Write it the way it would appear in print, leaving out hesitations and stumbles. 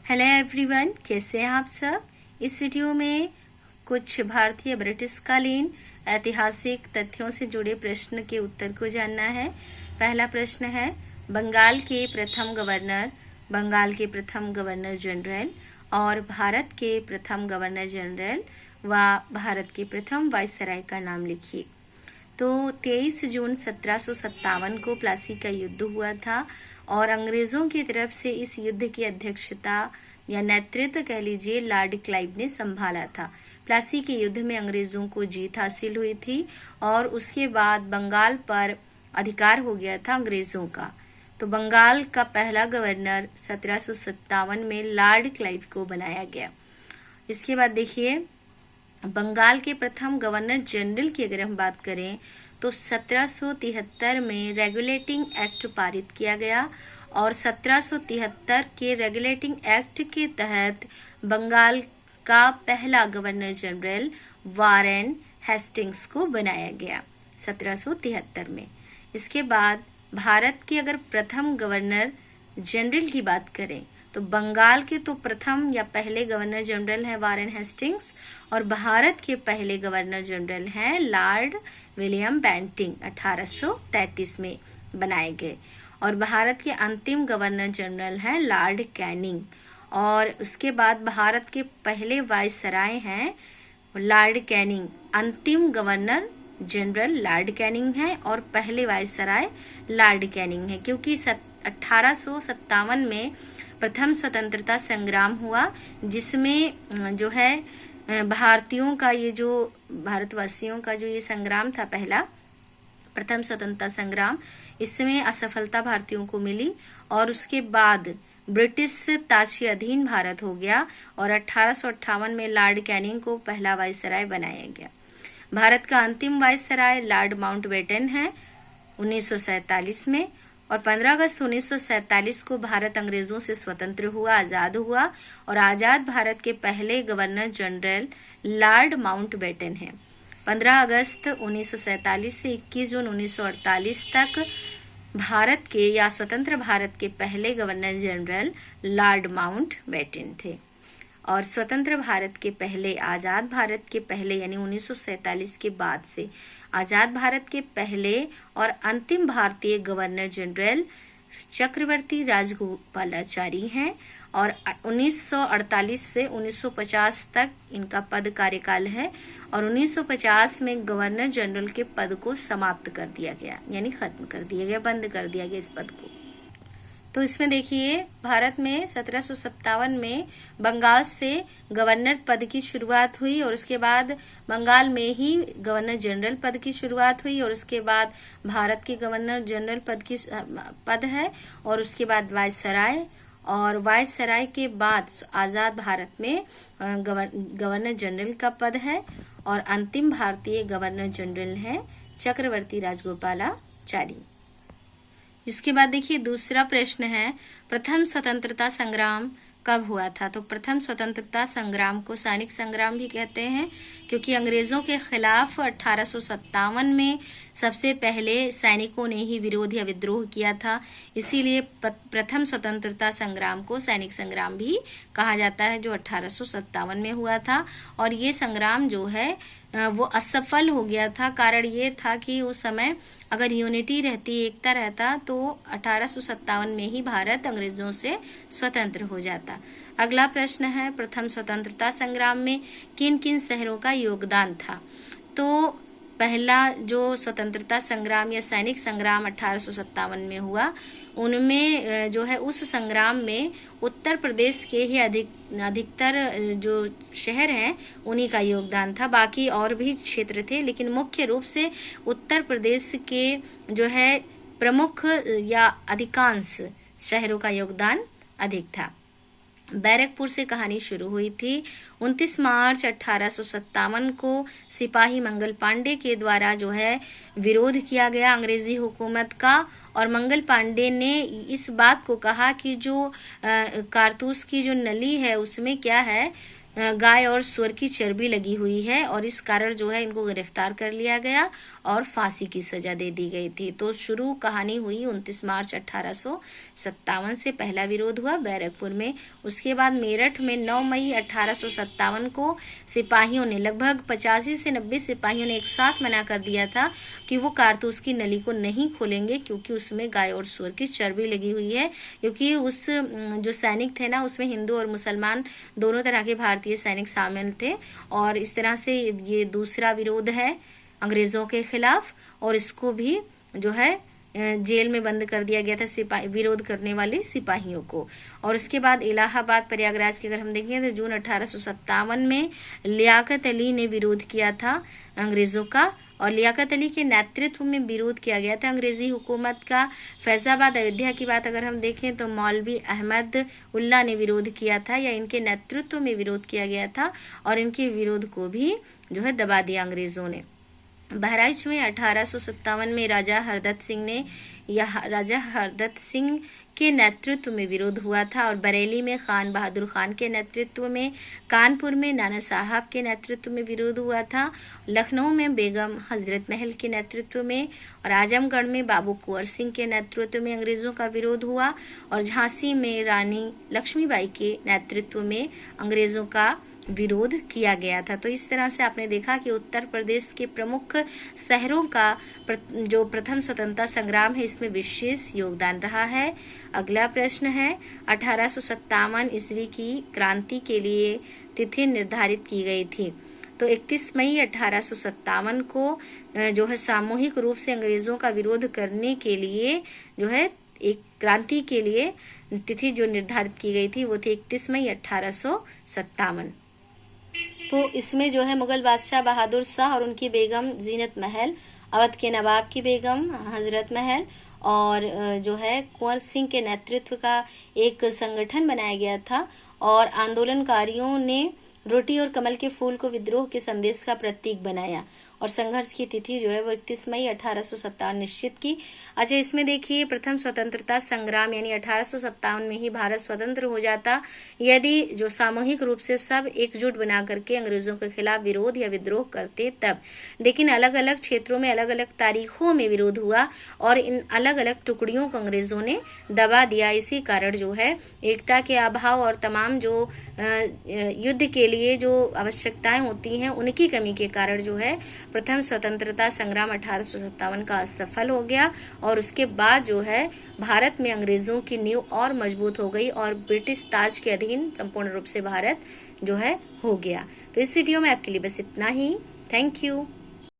Hello everyone, कैसे हैं आप सब। इस वीडियो में कुछ भारतीय ब्रिटिशकालीन ऐतिहासिक तथ्यों से जुड़े प्रश्न के उत्तर को जानना है। पहला प्रश्न है, बंगाल के प्रथम गवर्नर जनरल और भारत के प्रथम गवर्नर जनरल व भारत के प्रथम वायसराय का नाम लिखिए। तो 23 जून 1757 को प्लासी का युद्ध हुआ था और अंग्रेजों की तरफ से इस युद्ध की अध्यक्षता या नेतृत्व कह लीजिए लॉर्ड क्लाइव ने संभाला था। प्लासी के युद्ध में अंग्रेजों को जीत हासिल हुई थी और उसके बाद बंगाल पर अधिकार हो गया था अंग्रेजों का। तो बंगाल का पहला गवर्नर 1757 में लॉर्ड क्लाइव को बनाया गया। इसके बाद देखिए, बंगाल के प्रथम गवर्नर जनरल की अगर हम बात करें तो 1773 में रेगुलेटिंग एक्ट पारित किया गया और 1773 के रेगुलेटिंग एक्ट के तहत बंगाल का पहला गवर्नर जनरल वारेन हेस्टिंग्स को बनाया गया 1773 में। इसके बाद भारत के अगर प्रथम गवर्नर जनरल की बात करें तो बंगाल के तो प्रथम या पहले गवर्नर जनरल हैं वारेन हेस्टिंग्स और भारत के पहले गवर्नर जनरल हैं लॉर्ड विलियम बेंटिंग 1833 में बनाए गए। और भारत के अंतिम गवर्नर जनरल हैं लॉर्ड कैनिंग। और उसके बाद भारत के पहले वायसराय हैं लॉर्ड कैनिंग। अंतिम गवर्नर जनरल लॉर्ड कैनिंग है और पहले वायसराय लॉर्ड कैनिंग है, क्योंकि 1857 में प्रथम स्वतंत्रता संग्राम हुआ जिसमें जो है भारतीयों का भारतवासियों का जो ये संग्राम था पहला प्रथम स्वतंत्रता संग्राम, इसमें असफलता भारतीयों को मिली और उसके बाद ब्रिटिश ताज के अधीन भारत हो गया और 1858 में लॉर्ड कैनिंग को पहला वायसराय बनाया गया। भारत का अंतिम वायसराय लॉर्ड माउंटबेटन है 1947 में और 15 अगस्त 1947 को भारत अंग्रेजों से स्वतंत्र हुआ, आजाद हुआ और आजाद भारत के पहले गवर्नर जनरल लॉर्ड माउंटबेटन है। 15 अगस्त 1947 से 21 जून 1948 तक भारत के या स्वतंत्र भारत के पहले गवर्नर जनरल लॉर्ड माउंटबेटन थे। और स्वतंत्र भारत के पहले, आजाद भारत के पहले यानी 1947 के बाद से आजाद भारत के पहले और अंतिम भारतीय गवर्नर जनरल चक्रवर्ती राजगोपालाचारी हैं और 1948 से 1950 तक इनका पद कार्यकाल है और 1950 में गवर्नर जनरल के पद को समाप्त कर दिया गया, यानी खत्म कर दिया गया, बंद कर दिया गया इस पद को। तो इसमें देखिए, भारत में 1757 में बंगाल से गवर्नर पद की शुरुआत हुई और उसके बाद बंगाल में ही गवर्नर जनरल पद की शुरुआत हुई और उसके बाद भारत के गवर्नर जनरल पद है और उसके बाद वायसराय और वायसराय के बाद आजाद भारत में गवर्नर जनरल का पद है और अंतिम भारतीय गवर्नर जनरल है चक्रवर्ती राजगोपालाचारी। इसके बाद देखिए, दूसरा प्रश्न है, प्रथम स्वतंत्रता संग्राम कब हुआ था। तो प्रथम स्वतंत्रता संग्राम को सैनिक संग्राम भी कहते हैं क्योंकि अंग्रेजों के खिलाफ 1857 में सबसे पहले सैनिकों ने ही विरोध या विद्रोह किया था, इसीलिए प्रथम स्वतंत्रता संग्राम को सैनिक संग्राम भी कहा जाता है, जो 1857 में हुआ था। और ये संग्राम जो है वो असफल हो गया था। कारण ये था कि उस समय अगर यूनिटी रहती, एकता रहता, तो 1857 में ही भारत अंग्रेजों से स्वतंत्र हो जाता। अगला प्रश्न है, प्रथम स्वतंत्रता संग्राम में किन किन शहरों का योगदान था। तो पहला जो स्वतंत्रता संग्राम या सैनिक संग्राम 1857 में हुआ, उनमें जो है उस संग्राम में उत्तर प्रदेश के ही अधिकतर जो शहर हैं उन्हीं का योगदान था। बाकी और भी क्षेत्र थे लेकिन मुख्य रूप से उत्तर प्रदेश के जो है प्रमुख या अधिकांश शहरों का योगदान अधिक था। बैरकपुर से कहानी शुरू हुई थी। 29 मार्च 1857 को सिपाही मंगल पांडे के द्वारा जो है विरोध किया गया अंग्रेजी हुकूमत का और मंगल पांडे ने इस बात को कहा कि जो कारतूस की जो नली है उसमें क्या है, गाय और सुअर की चर्बी लगी हुई है और इस कारण जो है इनको गिरफ्तार कर लिया गया और फांसी की सजा दे दी गई थी। तो शुरू कहानी हुई 29 मार्च 1857 से पहला विरोध हुआ बैरकपुर में। उसके बाद मेरठ में 9 मई 1857 को सिपाहियों ने, लगभग 85 से 90 सिपाहियों ने एक साथ मना कर दिया था कि वो कारतूस की नली को नहीं खोलेंगे, क्योंकि उसमें गाय और सूअर की चर्बी लगी हुई है। क्योंकि उस जो सैनिक थे ना, उसमें हिंदू और मुसलमान दोनों तरह के भारतीय सैनिक शामिल थे। और इस तरह से ये दूसरा विरोध है अंग्रेजों के खिलाफ, और इसको भी जो है जेल में बंद कर दिया गया था सिपाही, विरोध करने वाले सिपाहियों को। और उसके बाद इलाहाबाद प्रयागराज की अगर हम देखें तो जून 1857 में लियाकत अली ने विरोध किया था अंग्रेजों का, और लियाकत अली के नेतृत्व में विरोध किया गया था अंग्रेजी हुकूमत का। फैजाबाद अयोध्या की बात अगर हम देखें तो मौलवी अहमद उल्ला ने विरोध किया था, या इनके नेतृत्व में विरोध किया गया था, और इनके विरोध को भी जो है दबा दिया अंग्रेजों ने। बहराइच में 1857 में राजा हरदत्त सिंह के नेतृत्व में विरोध हुआ था, और बरेली में खान बहादुर खान के नेतृत्व में, कानपुर में नाना साहब के नेतृत्व में विरोध हुआ था, लखनऊ में बेगम हजरत महल के नेतृत्व में, और आजमगढ़ में बाबू कुंवर सिंह के नेतृत्व में अंग्रेजों का विरोध हुआ, और झांसी में रानी लक्ष्मीबाई के नेतृत्व में अंग्रेजों का विरोध किया गया था। तो इस तरह से आपने देखा कि उत्तर प्रदेश के प्रमुख शहरों का जो प्रथम स्वतंत्रता संग्राम है, इसमें विशेष योगदान रहा है। अगला प्रश्न है 1857 ईस्वी की क्रांति के लिए तिथि निर्धारित की गई थी। तो 31 मई 1857 को जो है सामूहिक रूप से अंग्रेजों का विरोध करने के लिए जो है एक क्रांति के लिए तिथि जो निर्धारित की गई थी वो थी 31 मई 1857। तो इसमें जो है मुगल बादशाह बहादुर शाह और उनकी बेगम जीनत महल, अवध के नवाब की बेगम हजरत महल और जो है कुंवर सिंह के नेतृत्व का एक संगठन बनाया गया था, और आंदोलनकारियों ने रोटी और कमल के फूल को विद्रोह के संदेश का प्रतीक बनाया, और संघर्ष की तिथि जो है वो 31 मई 1857 निश्चित की। अच्छा, इसमें देखिए प्रथम स्वतंत्रता संग्राम यानी 1857 में ही भारत स्वतंत्र हो जाता यदि जो सामूहिक रूप से सब एकजुट बना करके अंग्रेजों के खिलाफ विरोध या विद्रोह करते तब। लेकिन अलग अलग क्षेत्रों में अलग अलग तारीखों में विरोध हुआ और इन अलग अलग टुकड़ियों को अंग्रेजों ने दबा दिया। इसी कारण जो है एकता के अभाव और तमाम जो युद्ध के लिए जो आवश्यकताएं होती हैं उनकी कमी के कारण जो है प्रथम स्वतंत्रता संग्राम 1857 का असफल हो गया, और उसके बाद जो है भारत में अंग्रेजों की नींव और मजबूत हो गई और ब्रिटिश ताज के अधीन संपूर्ण रूप से भारत जो है हो गया। तो इस वीडियो में आपके लिए बस इतना ही। Thank you.